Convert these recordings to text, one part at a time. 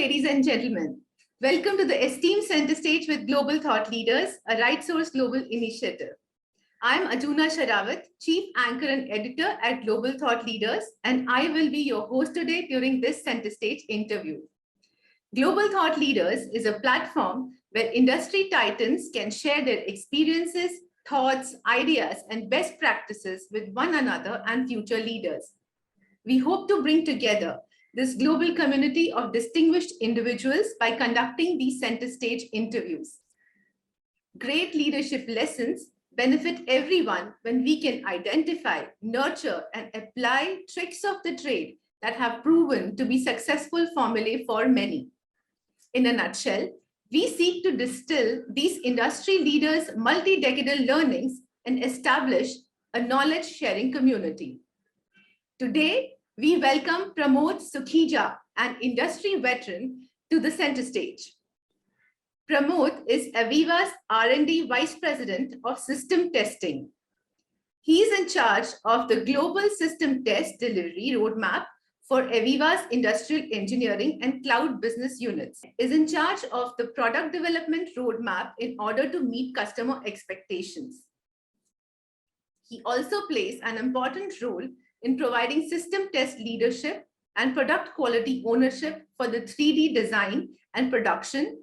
ladies and gentlemen. Welcome to the Esteemed Center Stage with Global Thought Leaders, a RightSource Global initiative. I'm Ajuna Sharawat, Chief Anchor and Editor at Global Thought Leaders, and I will be your host today during this Center Stage interview. Global Thought Leaders is a platform where industry titans can share their experiences, thoughts, ideas, and best practices with one another and future leaders. We hope to bring together this global community of distinguished individuals by conducting these center stage interviews. Great leadership lessons benefit everyone when we can identify, nurture, and apply tricks of the trade that have proven to be successful formulae for many. In a nutshell, we seek to distill these industry leaders' multi-decadal learnings and establish a knowledge-sharing community. Today, we welcome Pramod Sukhija, an industry veteran, to the center stage. Pramod is AVEVA's R&D Vice President of System Testing. He is in charge of the Global System Test Delivery Roadmap for AVEVA's Industrial Engineering and Cloud Business Units, is in charge of the Product Development Roadmap in order to meet customer expectations. He also plays an important role in providing system test leadership and product quality ownership for the 3D design and production,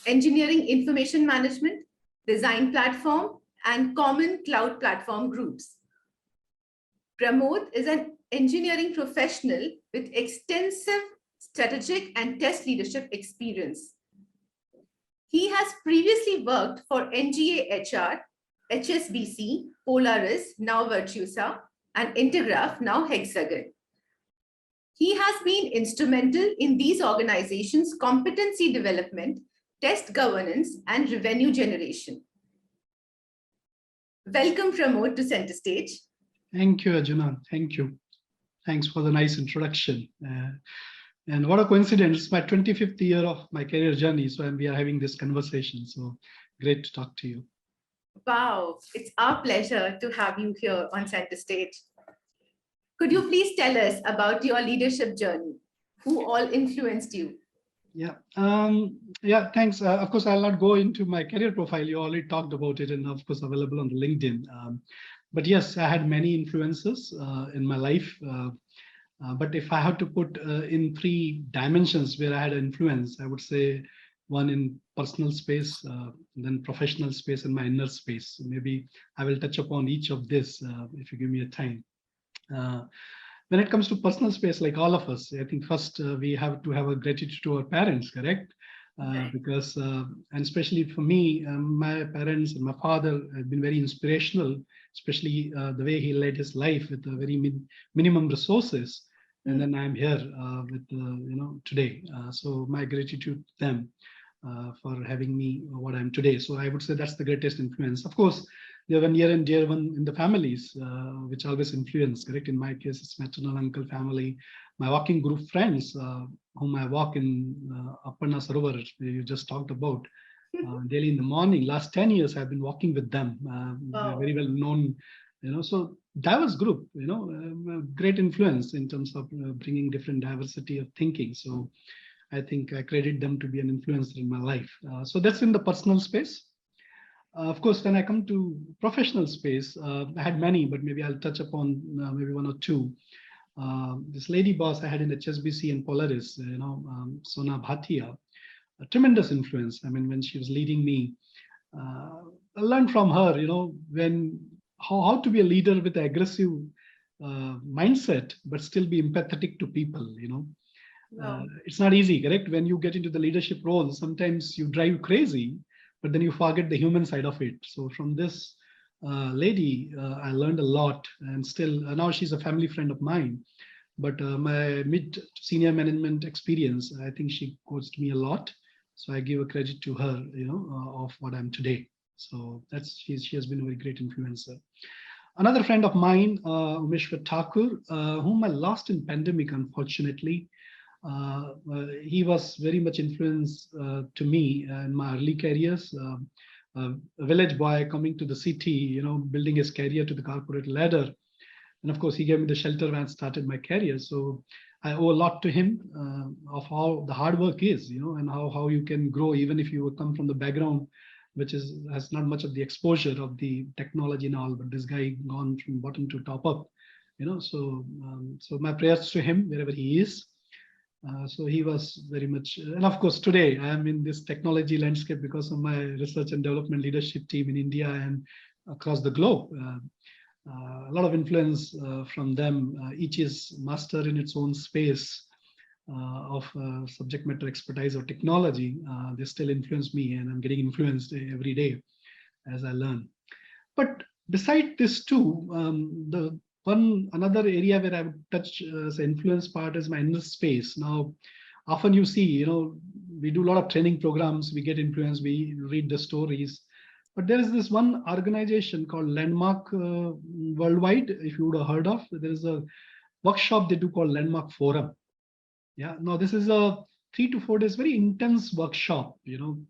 engineering information management, design platform, and common cloud platform groups. Pramod is an engineering professional with extensive strategic and test leadership experience. He has previously worked for NGA HR, HSBC, Polaris, now Virtusa, and Intergraph, now Hexagon. He has been instrumental in these organizations' competency development, test governance, and revenue generation. Welcome, Pramod, to center stage. Thank you, Ajuna. Thank you. Thanks for the nice introduction. And what a coincidence, it's my 25th year of my career journey, so we are having this conversation. So great to talk to you. Wow, it's our pleasure to have you here on center stage. Could you please tell us about your leadership journey? Who all influenced you? Yeah, thanks. Of course, I'll not go into my career profile. You already talked about it, and of course, available on the LinkedIn. But yes, I had many influences in my life. But if I had to put in 3 dimensions where I had influence, I would say one in personal space, then professional space, and my inner space. So maybe I will touch upon each of this if you give me a time. When it comes to personal space, like all of us, I think first we have to have a gratitude to our parents, correct? Because, and especially for me, my parents and my father have been very inspirational, especially the way he led his life with a very minimum resources. And then I'm here with, today. So my gratitude to them for having me what I'm today. So I would say that's the greatest influence. Of course, there were near and dear one in the families, which always influence, correct? In my case, it's maternal uncle family, my walking group friends, whom I walk in Aparna Sarovar, you just talked about, daily in the morning. Last 10 years, I've been walking with them. They're very well known, so diverse group, great influence in terms of bringing different diversity of thinking. So I think I credit them to be an influencer in my life. So that's in the personal space. Of course, when I come to professional space, I had many, but maybe I'll touch upon maybe 1 or 2. This lady boss I had in HSBC and Polaris, Sona Bhatia, a tremendous influence. I mean, when she was leading me, I learned from her, how to be a leader with an aggressive mindset, but still be empathetic to people, Wow. It's not easy, correct? When you get into the leadership role, sometimes you drive crazy, but then you forget the human side of it. So from this lady, I learned a lot, and still now she's a family friend of mine. But my mid senior management experience, I think she coached me a lot. So I give a credit to her, of what I'm today. So she has been a very great influencer. Another friend of mine, Umeshwar Thakur, whom I lost in pandemic, unfortunately. He was very much influence to me in my early careers. A village boy coming to the city, building his career to the corporate ladder. And of course, he gave me the shelter when I started my career. So I owe a lot to him of how the hard work is, and how you can grow even if you come from the background which has not much of the exposure of the technology and all. But this guy gone from bottom to top up, so my prayers to him wherever he is. So he was very much, and of course today I am in this technology landscape because of my research and development leadership team in India and across the globe. A lot of influence from them. Each is master in its own space of subject matter expertise or technology. They still influence me, and I'm getting influenced every day as I learn. But beside this too, the another area where I would touch as an influence part is my inner space. Now, often you see, we do a lot of training programs, we get influenced, we read the stories. But there is this one organization called Landmark Worldwide, if you would have heard of. There is a workshop they do called Landmark Forum. Yeah, now this is a 3 to 4 days, very intense workshop,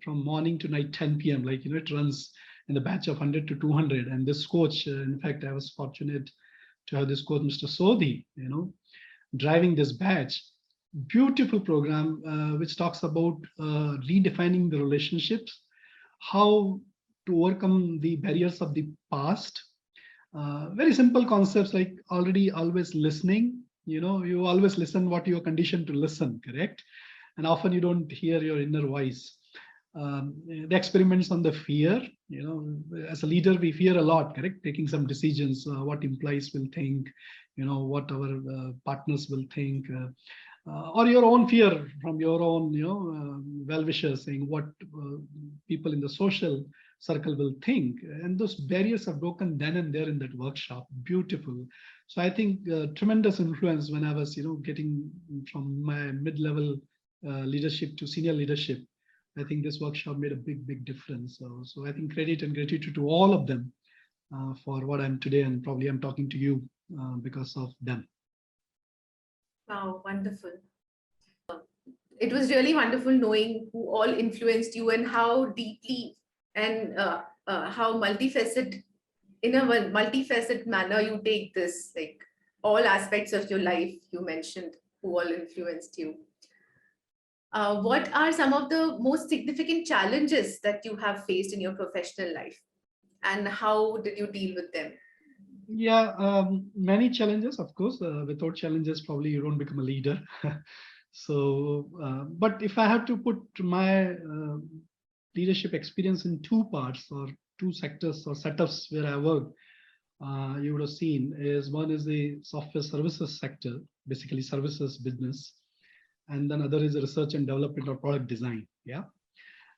from morning to night, 10 p.m. Like, it runs in the batch of 100 to 200. And this coach, in fact, I was fortunate to have this coach, Mr. Sodhi, driving this batch. Beautiful program, which talks about redefining the relationships, how to overcome the barriers of the past. Very simple concepts like always listening. You always listen what you're conditioned to listen, correct? And often you don't hear your inner voice. The experiments on the fear, as a leader, we fear a lot, correct? Taking some decisions, what employees will think, what our partners will think, or your own fear from your own, well-wishers, saying what people in the social circle will think. And those barriers are broken then and there in that workshop. Beautiful. So I think tremendous influence when I was, getting from my mid-level leadership to senior leadership. I think this workshop made a big, big difference. So I think credit and gratitude to all of them for what I'm today, and probably I'm talking to you because of them. Wow, wonderful. It was really wonderful knowing who all influenced you and how deeply and how multifaceted, in a multifaceted manner, you take this, like all aspects of your life you mentioned, who all influenced you. What are some of the most significant challenges that you have faced in your professional life, and how did you deal with them? Yeah, many challenges, of course. Without challenges, probably you don't become a leader. So, but if I have to put my leadership experience in two parts or two sectors or setups where I work, you would have seen is one is the software services sector, basically services business, and then other is research and development or product design. Yeah.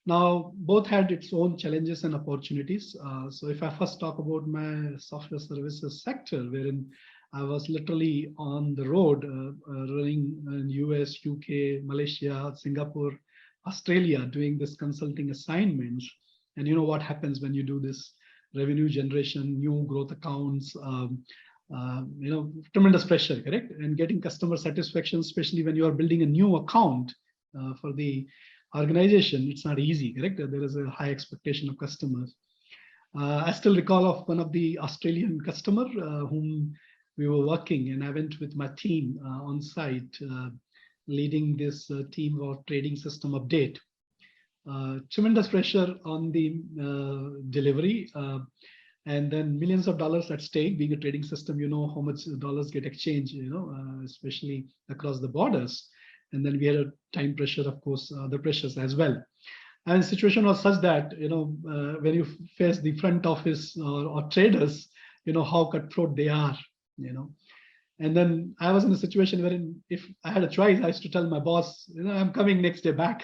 Now, both had its own challenges and opportunities. So if I first talk about my software services sector, wherein I was literally on the road running in US, UK, Malaysia, Singapore, Australia, doing this consulting assignments. And you know what happens when you do this revenue generation, new growth accounts, tremendous pressure, correct? And getting customer satisfaction, especially when you are building a new account for the organization, it's not easy, correct? There is a high expectation of customers. I still recall of one of the Australian customer whom we were working, and I went with my team on site, leading this team of trading system update. Tremendous pressure on the delivery, and then millions of dollars at stake. Being a trading system, you know how much dollars get exchanged, especially across the borders. And then we had a time pressure, of course, other pressures as well. And the situation was such that, when you face the front office or traders, how cutthroat they are, And then I was in a situation wherein if I had a choice, I used to tell my boss, I'm coming next day back.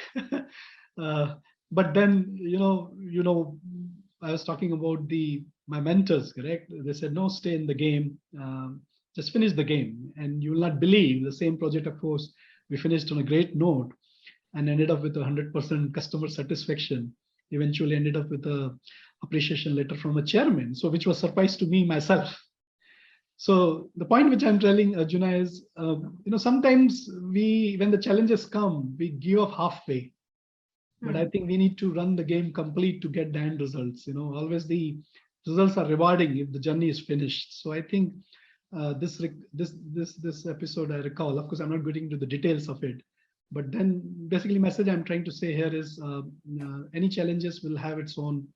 But then, I was talking about my mentors, correct? They said, no, stay in the game, just finish the game. And you will not believe the same project, of course, we finished on a great note and ended up with 100% customer satisfaction. Eventually ended up with a appreciation letter from a chairman, so which was surprise to me myself. So the point which I'm telling Arjuna is, sometimes when the challenges come, we give up halfway. But I think we need to run the game complete to get the end results. Always the results are rewarding if the journey is finished. So I think this episode I recall. Of course, I'm not getting into the details of it, but then basically message I'm trying to say here is any challenges will have its own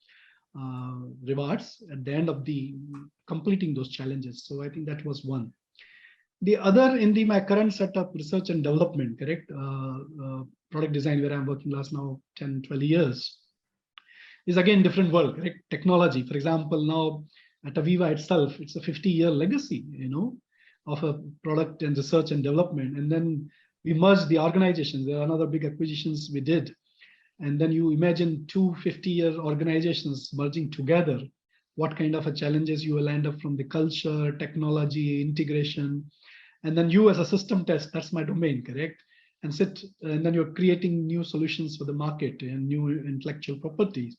rewards at the end of the completing those challenges. So I think that was one. The other in my current setup, research and development, correct? Product design, where I'm working last now 10, 12 years, is again different world, correct? Technology, for example, now at AVEVA itself, it's a 50-year legacy, of a product and research and development. And then we merged the organizations. There are another big acquisitions we did. And then you imagine 2 50-year organizations merging together, what kind of a challenges you will end up from the culture, technology, integration. And then you as a system test, that's my domain, correct? And then you're creating new solutions for the market and new intellectual properties.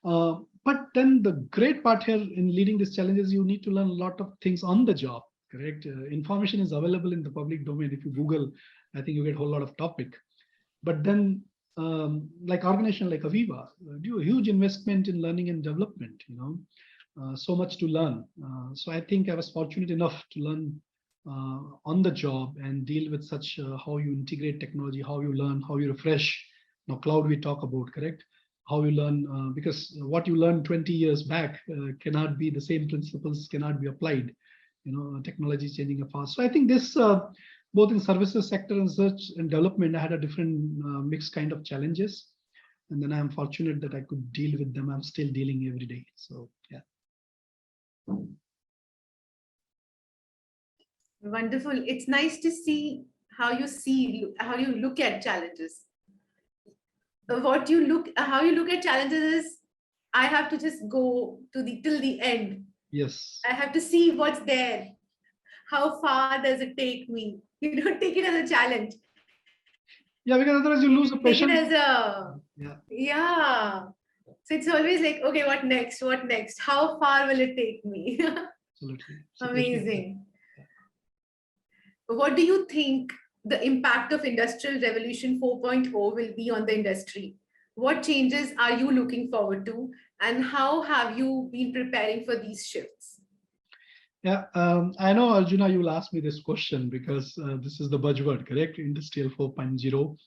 But then the great part here in leading these challenges, you need to learn a lot of things on the job, correct? Information is available in the public domain. If you Google, I think you get a whole lot of topic. But then like organization like AVEVA, do a huge investment in learning and development, so much to learn. So I think I was fortunate enough to learn on the job and deal with such how you integrate technology, how you learn, how you refresh. Now cloud we talk about, correct? How you learn, because what you learned 20 years back cannot be the same principles, cannot be applied. Technology is changing fast. So I think this, both in services sector and research and development, I had a different mixed kind of challenges. And then I'm fortunate that I could deal with them. I'm still dealing every day. So yeah. Wonderful. It's nice to see how you look at challenges. How you look at challenges is, I have to just go till the end. Yes. I have to see what's there. How far does it take me? You don't take it as a challenge. Yeah, because otherwise you lose the passion. Take it as yeah. So it's always like, okay, what next? What next? How far will it take me? Absolutely. Amazing. What do you think the impact of Industrial Revolution 4.0 will be on the industry? What changes are you looking forward to? And how have you been preparing for these shifts? Yeah, I know, Arjuna, you will ask me this question because this is the buzzword, correct? Industrial 4.0.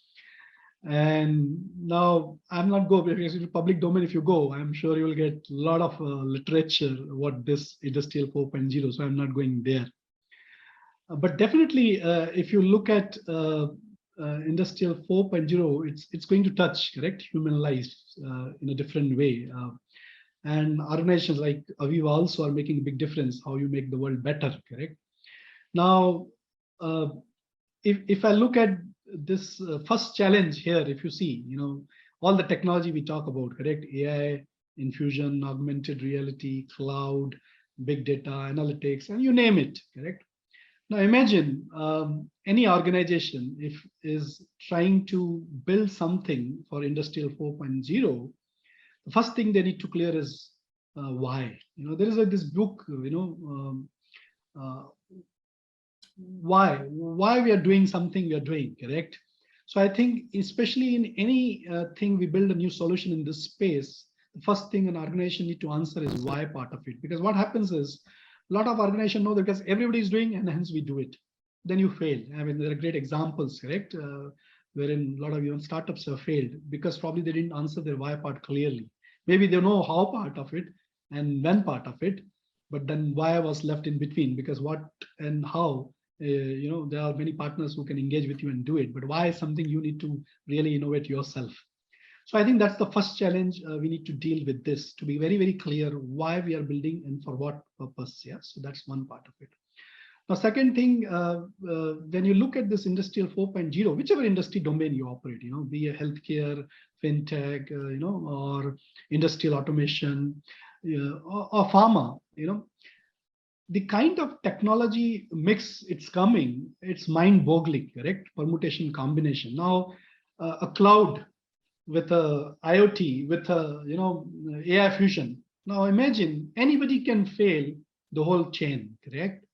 And now I'm not going, because in the public domain, if you go, I'm sure you will get a lot of literature what this Industrial 4.0. So I'm not going there. But definitely, if you look at Industrial 4.0, it's going to touch, correct, human lives in a different way. And organizations like AVEVA also are making a big difference, how you make the world better, correct? Now, if I look at this first challenge here, if you see, all the technology we talk about, correct? AI, infusion, augmented reality, cloud, big data, analytics, and you name it, correct? Now imagine any organization if is trying to build something for Industrial 4.0, the first thing they need to clear is why. There is this book, why we are doing something we are doing, correct? So I think especially in any thing we build a new solution in this space, the first thing an organization need to answer is why part of it. Because what happens is a lot of organizations know that because everybody is doing and hence we do it. Then you fail. I mean, there are great examples, correct? Wherein a lot of even startups have failed because probably they didn't answer their why part clearly. Maybe they know how part of it and when part of it, but then why was left in between, because what and how, there are many partners who can engage with you and do it, but why is something you need to really innovate yourself. So I think that's the first challenge we need to deal with this, to be very, very clear why we are building and for what purpose. Yeah, so that's one part of it. Now, second thing, when you look at this Industrial 4.0, whichever industry domain you operate, be a healthcare, fintech, or industrial automation, or pharma, the kind of technology mix it's coming, it's mind-boggling, correct? Permutation combination. Now, a cloud with a IoT, with a AI fusion. Now imagine anybody can fail the whole chain, correct?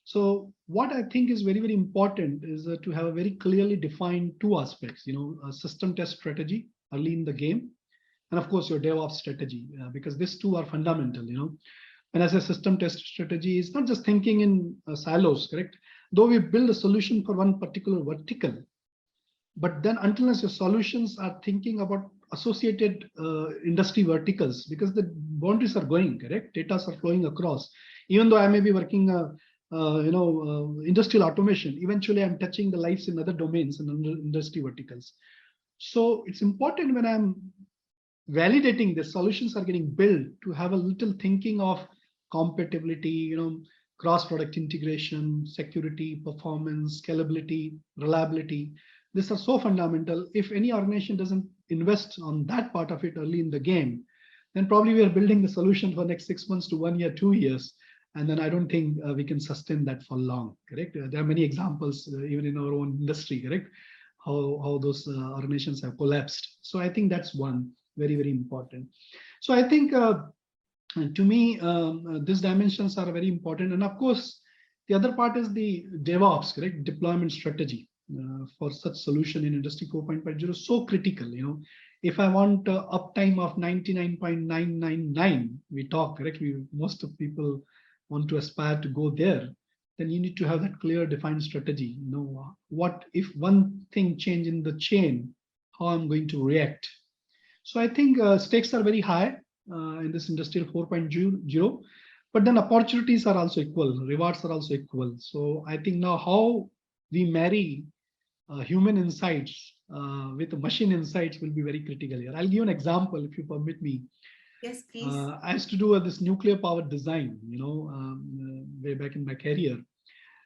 So what I think is very, very important is to have a very clearly defined two aspects, a system test strategy early in the game, and of course your DevOps strategy, because these two are fundamental, When I say system test strategy, it's not just thinking in silos, correct? Though we build a solution for one particular vertical, but then until unless your solutions are thinking about associated industry verticals, because the boundaries are going, correct? Data are flowing across. Even though I may be working, industrial automation, eventually I'm touching the lives in other domains and industry verticals. So it's important when I'm validating the solutions are getting built to have a little thinking of compatibility, cross-product integration, security, performance, scalability, reliability. These are so fundamental. If any organization doesn't invest on that part of it early in the game, then probably we are building the solution for next 6 months to 1 year, 2 years. And then I don't think we can sustain that for long, correct? There are many examples, even in our own industry, correct? How those organizations have collapsed. So I think that's one very, very important. So I think to me, these dimensions are very important. And of course, the other part is the DevOps, correct? Deployment strategy for such solution in Industry 4.0, so critical. If I want uptime of 99.999, we talk, correct? Most of people want to aspire to go there. Then you need to have that clear defined strategy. What if one thing change in the chain, how I'm going to react. So I think stakes are very high in this Industrial 4.0, but then opportunities are also equal, rewards are also equal. So I think now how we marry human insights with machine insights will be very critical here. I'll give you an example, if you permit me. Yes, please. I used to do this nuclear power design, way back in my career.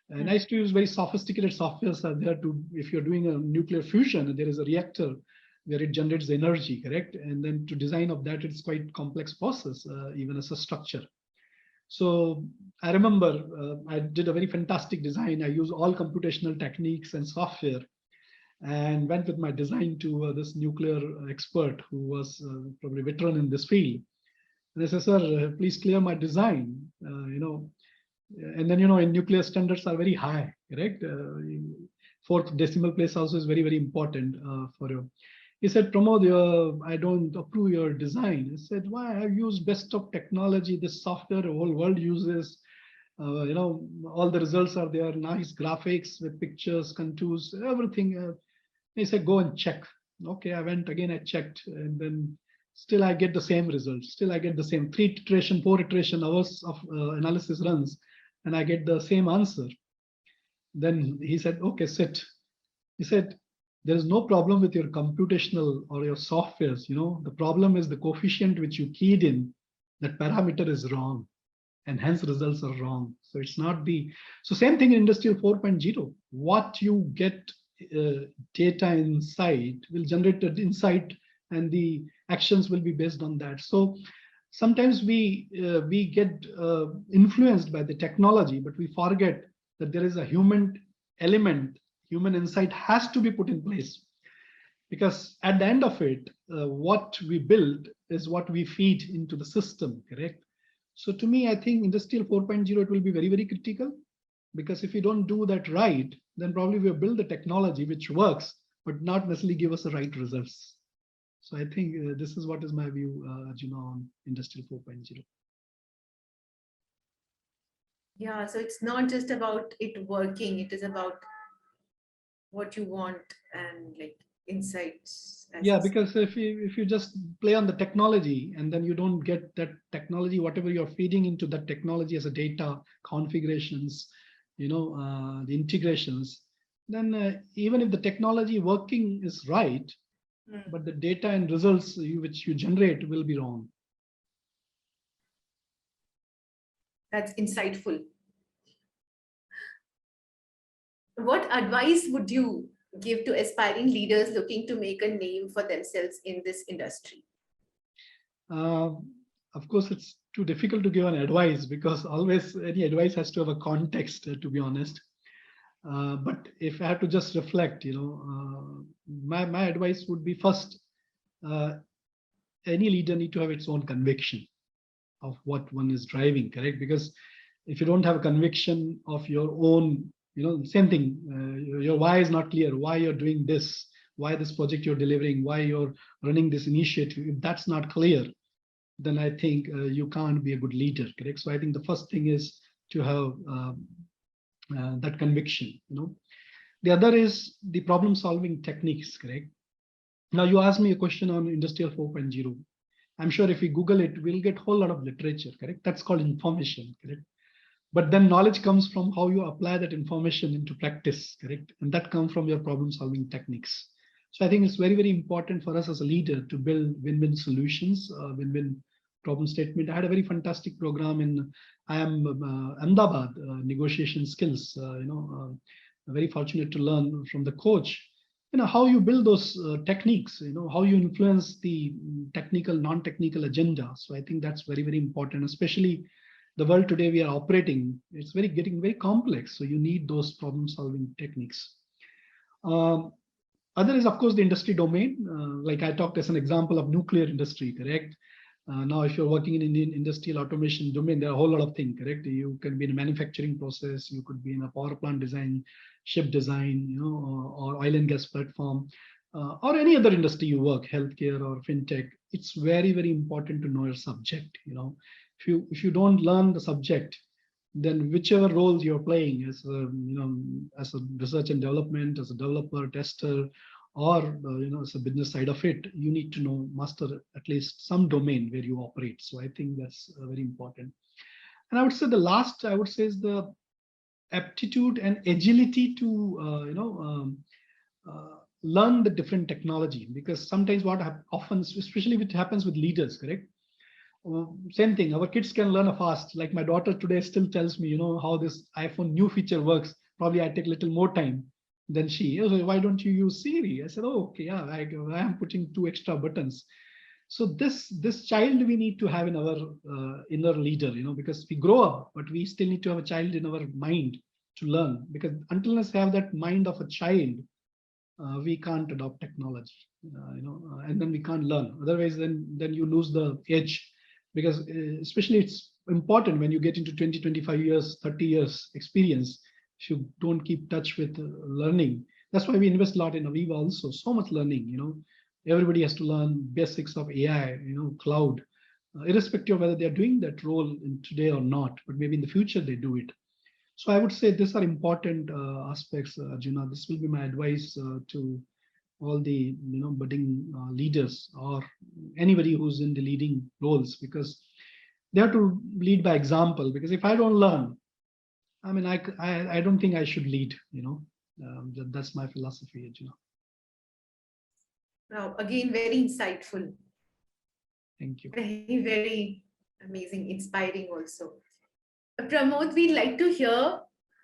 And I used to use very sophisticated softwares there if you're doing a nuclear fusion, there is a reactor where it generates energy, correct? And then to design of that, it's quite complex process, even as a structure. So I remember I did a very fantastic design. I used all computational techniques and software and went with my design to this nuclear expert who was probably a veteran in this field. And I said, sir, please clear my design, and then, in nuclear standards are very high, correct? Fourth decimal place also is very, very important for you. He said, Pramod, I don't approve your design. I said, why? I've used best of technology, this software the whole world uses. All the results are there, nice graphics with pictures, contours, everything. He said, go and check. Okay, I went again, I checked, and then still I get the same results. Still I get the same 3 iteration, 4 iteration hours of analysis runs, and I get the same answer. Then he said, okay, sit. He said, there is no problem with your computational or your softwares. The problem is the coefficient which you keyed in, that parameter is wrong, and hence results are wrong. So it's not so same thing in Industrial 4.0. What you get data insight will generate the insight, and the actions will be based on that. So sometimes we get influenced by the technology, but we forget that there is a human element. Human insight has to be put in place, because at the end of it, what we build is what we feed into the system, correct? So to me, I think Industrial 4.0, it will be very, very critical, because if we don't do that right, then probably we'll build the technology which works, but not necessarily give us the right results. So I think this is what is my view, Arjuna, on Industrial 4.0. Yeah, so it's not just about it working, it is about what you want and like insights. Yeah, because if you just play on the technology and then you don't get that technology, whatever you're feeding into that technology as a data configurations, the integrations, then even if the technology working is right, but the data and results which you generate will be wrong. That's insightful. What advice would you give to aspiring leaders looking to make a name for themselves in this industry? Of course, it's too difficult to give an advice, because always any advice has to have a context, to be honest. But if I have to just reflect, my advice would be, first, any leader need to have its own conviction of what one is driving, correct? Because if you don't have a conviction of your own, same thing, your why is not clear, why you're doing this, why this project you're delivering, why you're running this initiative, if that's not clear, then I think you can't be a good leader, correct? So I think the first thing is to have that conviction, The other is the problem solving techniques, correct? Now you asked me a question on Industrial 4.0. I'm sure if we Google it, we'll get a whole lot of literature, correct? That's called information, correct? But then knowledge comes from how you apply that information into practice, correct? And that comes from your problem solving techniques. So I think it's very, very important for us as a leader to build win-win solutions, win-win problem statement. I had a very fantastic program in Ahmedabad, negotiation skills. Very fortunate to learn from the coach. How you build those techniques. How you influence the technical, non-technical agenda. So I think that's very, very important, especially the world today we are operating. It's getting very complex. So you need those problem-solving techniques. Other is, of course, the industry domain. Like I talked as an example of nuclear industry, correct? Now, if you're working in Indian industrial automation domain, there are a whole lot of things, correct? You can be in a manufacturing process, you could be in a power plant design, ship design, or oil and gas platform, or any other industry you work, healthcare or fintech. It's very, very important to know your subject. If you don't learn the subject, then whichever roles you're playing as a research and development, as a developer, tester, or as a business side of it, you need to master at least some domain where you operate. So I think that's very important. And I would say the last, is the aptitude and agility to learn the different technology, because sometimes what often, especially if it happens with leaders, correct? Same thing, our kids can learn fast. Like my daughter today still tells me, how this iPhone new feature works. Probably I take a little more time than she. So why don't you use Siri? I said, oh, okay, yeah, I am putting 2 extra buttons. So this child we need to have in our inner leader, because we grow up, but we still need to have a child in our mind to learn, because until us have that mind of a child, we can't adopt technology, and then we can't learn. Otherwise, then you lose the edge, because especially it's important when you get into 20, 25 years, 30 years experience, if you don't keep touch with learning. That's why we invest a lot in AVEVA also, so much learning, everybody has to learn basics of AI, cloud, irrespective of whether they're doing that role in today or not, but maybe in the future they do it. So I would say these are important aspects, Arjuna. This will be my advice to all the budding leaders or anybody who's in the leading roles, because they have to lead by example. Because if I don't learn, I don't think I should lead. That's my philosophy, Arjuna. Now, again, very insightful. Thank you. Very, very amazing, inspiring also. Pramod, we'd like to hear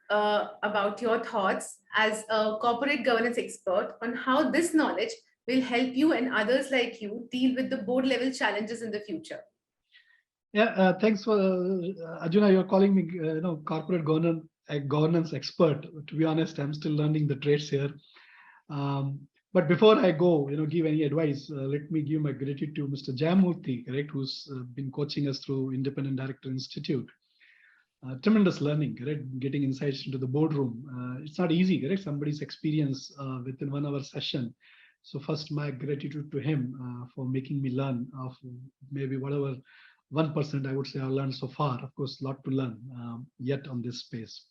about your thoughts as a corporate governance expert on how this knowledge will help you and others like you deal with the board level challenges in the future. Yeah, thanks for Arjuna. You're calling me, corporate governance expert. To be honest, I'm still learning the trades here. But before I go, give any advice, let me give my gratitude to Mr. Jayamurthy, correct, who's been coaching us through Independent Director Institute. Tremendous learning, correct? Getting insights into the boardroom. It's not easy, correct? Somebody's experience within 1 hour session. So first, my gratitude to him for making me learn of maybe whatever 1% I would say I've learned so far. Of course, a lot to learn yet on this space.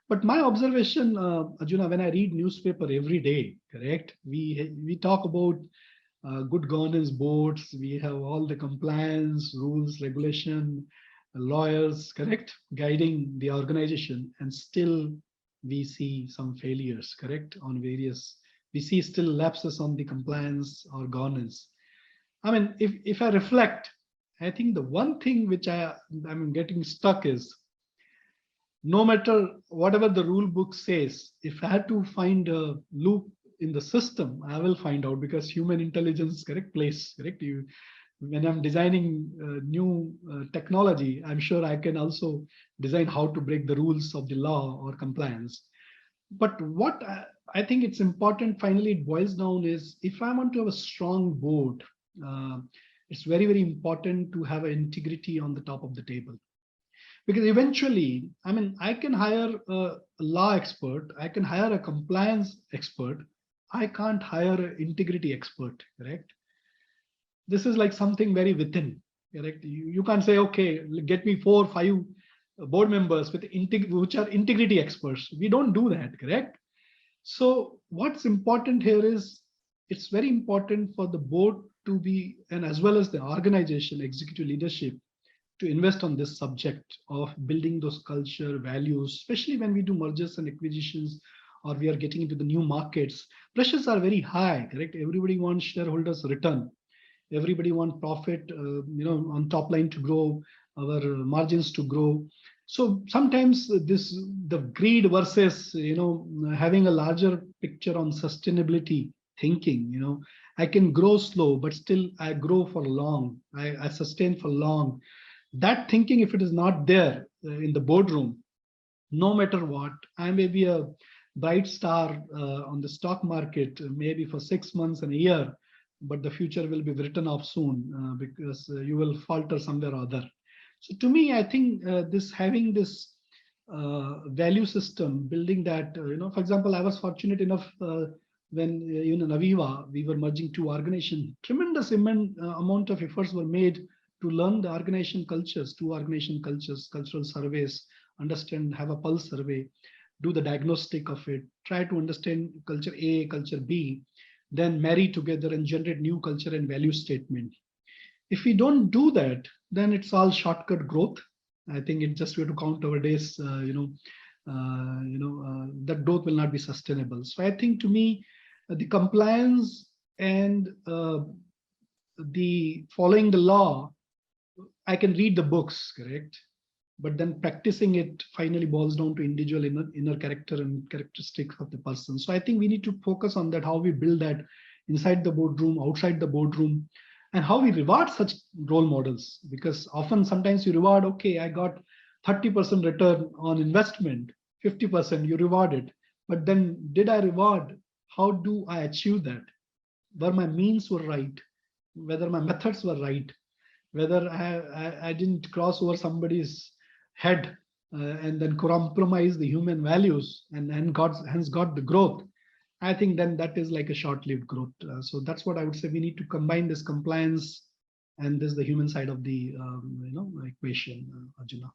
But my observation, Arjuna, when I read newspaper every day, correct? We talk about good governance boards. We have all the compliance, rules, regulation, lawyers, correct, guiding the organization, and still we see some failures, correct, on various. We see still lapses on the compliance or governance. If I reflect, I think the one thing which I'm getting stuck is, no matter whatever the rule book says, if I had to find a loop in the system, I will find out, because human intelligence, correct, plays, correct. When I'm designing new technology, I'm sure I can also design how to break the rules of the law or compliance. But what I think it's important, finally, it boils down is, if I want to have a strong board, it's very, very important to have an integrity on the top of the table. Because eventually, I can hire a law expert, I can hire a compliance expert, I can't hire an integrity expert, correct? This is like something very within. correct? You can't say, okay, get me 4 or 5 board members with which are integrity experts. We don't do that, correct? So what's important here is it's very important for the board to be, and as well as the organization, executive leadership, to invest on this subject of building those culture values, especially when we do mergers and acquisitions or we are getting into the new markets. Pressures are very high, correct? Everybody wants shareholders return. Everybody wants profit, on top line to grow, our margins to grow. So sometimes the greed versus, having a larger picture on sustainability thinking, I can grow slow, but still I grow for long. I sustain for long. That thinking, if it is not there in the boardroom, no matter what, I may be a bright star on the stock market, maybe for 6 months and a year, but the future will be written off soon because you will falter somewhere or other. So to me, I think having this value system, building that, for example, I was fortunate enough when in AVEVA, we were merging 2 organizations, tremendous amount of efforts were made to learn the organization cultures, 2 organization cultures, cultural surveys, understand, have a pulse survey, do the diagnostic of it, try to understand culture A, culture B, then marry together and generate new culture and value statement. If we don't do that, then it's all shortcut growth. I think it just we have to count our days, that growth will not be sustainable. So I think to me, the compliance and the following the law, I can read the books, correct? But then practicing it finally boils down to individual inner character and characteristics of the person. So I think we need to focus on that, how we build that inside the boardroom, outside the boardroom, and how we reward such role models. Because often, sometimes you reward, okay, I got 30% return on investment, 50% you rewarded. But then did I reward? How do I achieve that? Were my means were right? Whether my methods were right? Whether I didn't cross over somebody's head and then compromise the human values and hence got the growth. I think then that is like a short-lived growth. So that's what I would say. We need to combine this compliance and this the human side of the equation, Arjuna.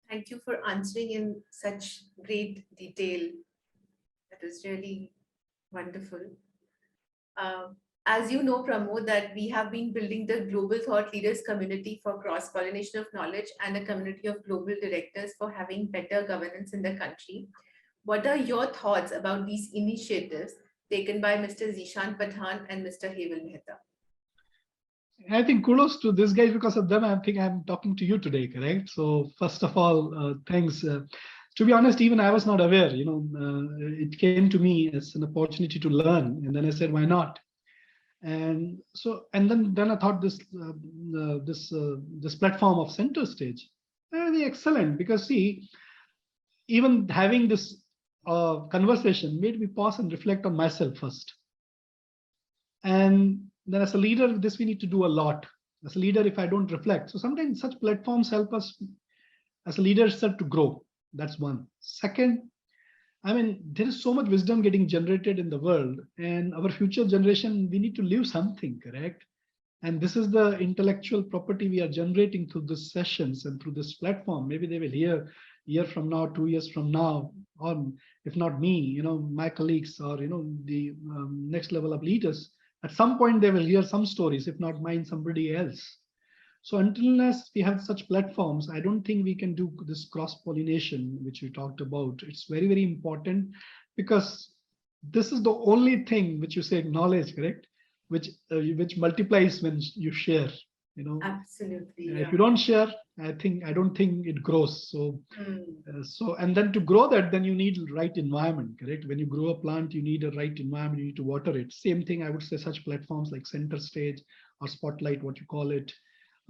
Thank you for answering in such great detail. That was really wonderful. As you know, Pramod, that we have been building the Global Thought Leaders community for cross-pollination of knowledge and a community of global directors for having better governance in the country. What are your thoughts about these initiatives taken by Mr. Zishan Pathan and Mr. Heval Mehta? I think kudos to these guys. Because of them, I think I'm talking to you today, correct? So first of all, thanks. To be honest, even I was not aware, it came to me as an opportunity to learn. And then I said, why not? And so, and then I thought this platform of Center Stage, really excellent, because see, even having this conversation made me pause and reflect on myself first. And then as a leader, this we need to do a lot. As a leader, if I don't reflect, so sometimes such platforms help us as a leader itself to grow. That's one. Second, I mean, there is so much wisdom getting generated in the world, and our future generation, we need to leave something, correct? And this is the intellectual property we are generating through these sessions and through this platform. Maybe they will hear a year from now, 2 years from now, or if not me, my colleagues, or the next level of leaders. At some point, they will hear some stories, if not mine, somebody else. So unless we have such platforms, I don't think we can do this cross-pollination, which we talked about. It's very, very important, because this is the only thing which you say knowledge, correct? Which multiplies when you share. Absolutely. If you don't share, I don't think it grows. So, and then to grow that, then you need right environment, correct? When you grow a plant, you need a right environment. You need to water it. Same thing, I would say, such platforms like Center Stage or Spotlight, what you call it.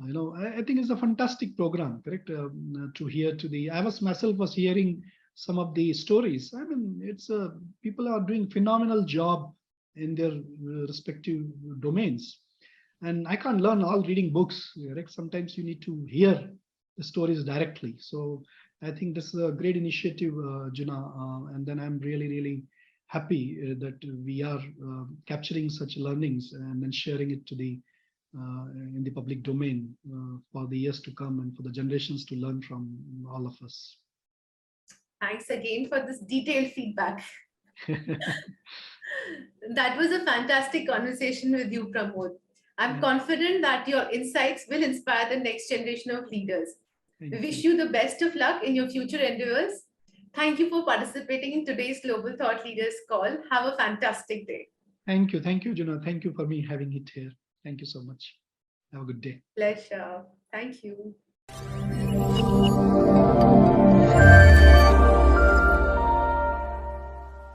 I think it's a fantastic program, correct? To hear I myself was hearing some of the stories. I mean, people are doing phenomenal job in their respective domains. And I can't learn all reading books, correct? Sometimes you need to hear the stories directly. So I think this is a great initiative, Juna. And then I'm really, really happy that we are capturing such learnings and then sharing it to the in the public domain for the years to come and for the generations to learn from all of us. Thanks again for this detailed feedback. That was a fantastic conversation with you, Pramod. I'm confident that your insights will inspire the next generation of leaders. We wish you the best of luck in your future endeavors. Thank you for participating in today's Global Thought Leaders call. Have a fantastic day. Thank you, Juna. Thank you for me having it here. Thank you so much. Have a good day. Pleasure. Thank you.